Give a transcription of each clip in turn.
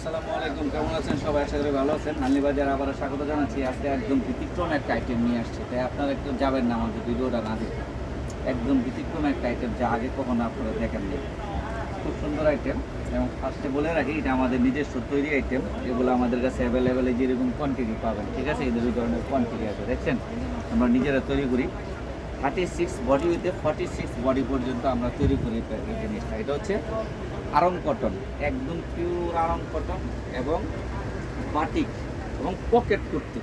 আসসালামু আলাইকুম, কেমন আছেন সবাই? আশা করি ভালো আছেন। হানলি বাজার আবারও স্বাগত জানাচ্ছি। আজকে একদম ব্যতিক্রম একটা আইটেম নিয়ে আসছে, তাই আপনারা একটু যাবেন না আমাদের ভিডিওটা না দেখে। একদম ব্যতিক্রম একটা আইটেম যা আগে কখনো আপনারা দেখেননি। খুব সুন্দর আইটেম। এবং ফার্স্টে বলে রাখি, এটা আমাদের নিজস্ব তৈরি আইটেম। এগুলো আমাদের কাছে অ্যাভেলেবেল যেরকম কোয়ান্টিটি পাবেন, ঠিক আছে? এদের ওই ধরনের কোয়ান্টিটি আছে, দেখছেন? আমরা নিজেরা তৈরি করি। 36 বডি হইতে 46 বডি পর্যন্ত আমরা তৈরি করি এই জিনিসটা। এটা হচ্ছে আড়ং কটন, একদম পিওর আড়ং কটন এবং বাটিক এবং পকেট কুর্তি।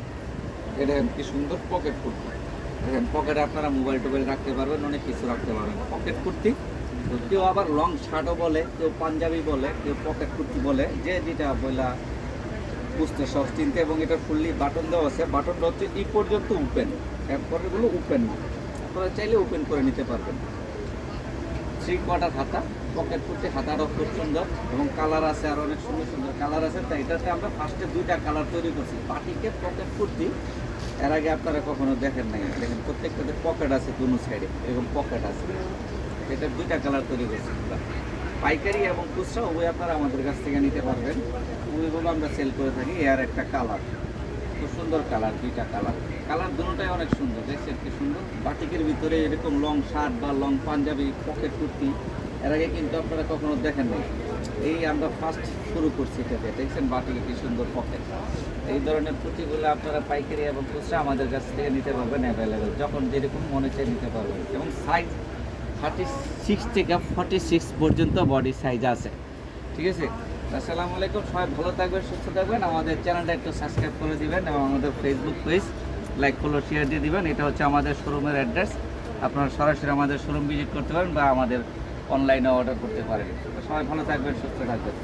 এটা কি সুন্দর পকেট কুর্তি। দেখেন, পকেটে আপনারা মোবাইল টোবাইল রাখতে পারবেন, অনেক কিছু রাখতে পারবেন। পকেট কুর্তি, তো কেউ আবার লং শার্টও বলে, কেউ পাঞ্জাবি বলে, কেউ পকেট কুর্তি বলে, যে যেটা বইলা বুঝতে সহজ চিনতে। এবং এটা ফুললি বাটন দেওয়া আছে। বাটনটা হচ্ছে এই পর্যন্ত ওপেন, এরপরেগুলো ওপেন না। আপনারা চাইলে ওপেন করে নিতে পারবেন। 3/4 হাতা, পকেট কুর্তি, হাতারও খুব সুন্দর এবং কালার আছে, আর অনেক সুন্দর সুন্দর কালার আছে। তাই এটাতে আমরা ফার্স্টে 2টা কালার তৈরি করছি। বাটিকের পকেট কুর্তি এর আগে আপনারা কখনো দেখেন নাই। দেখেন, প্রত্যেকটাতে পকেট আছে, দুনো সাইডে এরকম পকেট আছে। এটা 2টা কালার তৈরি করছি আমরা। পাইকারি এবং খুচরা উভয় আপনারা আমাদের কাছ থেকে নিতে পারবেন। ওইগুলো আমরা সেল করে থাকি। এর একটা কালার, খুব সুন্দর কালার, 2টা কালার। কালার দুটোটাই অনেক সুন্দর, দেখছেন কি সুন্দর। বাটিকের ভিতরে এরকম লং শার্ট বা লং পাঞ্জাবি, পকেট কুর্তি এর আগে কিন্তু আপনারা কখনো দেখেন নাই। এই আমরা ফার্স্ট শুরু করছি এটাতে, দেখছেন বাটিকে কি সুন্দর পকেট। এই ধরনের কুর্তিগুলো আপনারা পাইকারি এবং খুচরা আমাদের কাছ থেকে নিতে পারবেন অ্যাভেলেবেল, যখন যেরকম মনে চাই নিতে পারবেন। এবং সাইজ 36 থেকে 46 পর্যন্ত বডি সাইজ আছে, ঠিক আছে? আসসালামু আলাইকুম, সবাই ভালো থাকবেন, সুস্থ থাকবেন। আমাদের চ্যানেলটা একটু সাবস্ক্রাইব করে দিবেন এবং আমাদের Facebook page like, follow, share দিয়ে দিবেন। এটা হচ্ছে আমাদের শোরুমের অ্যাড্রেস। আপনারা সরাসরি আমাদের শোরুম ভিজিট করতে পারেন বা আমাদের অনলাইনে অর্ডার করতে পারেন। সবাই ভালো থাকবেন, সুস্থ থাকবেন।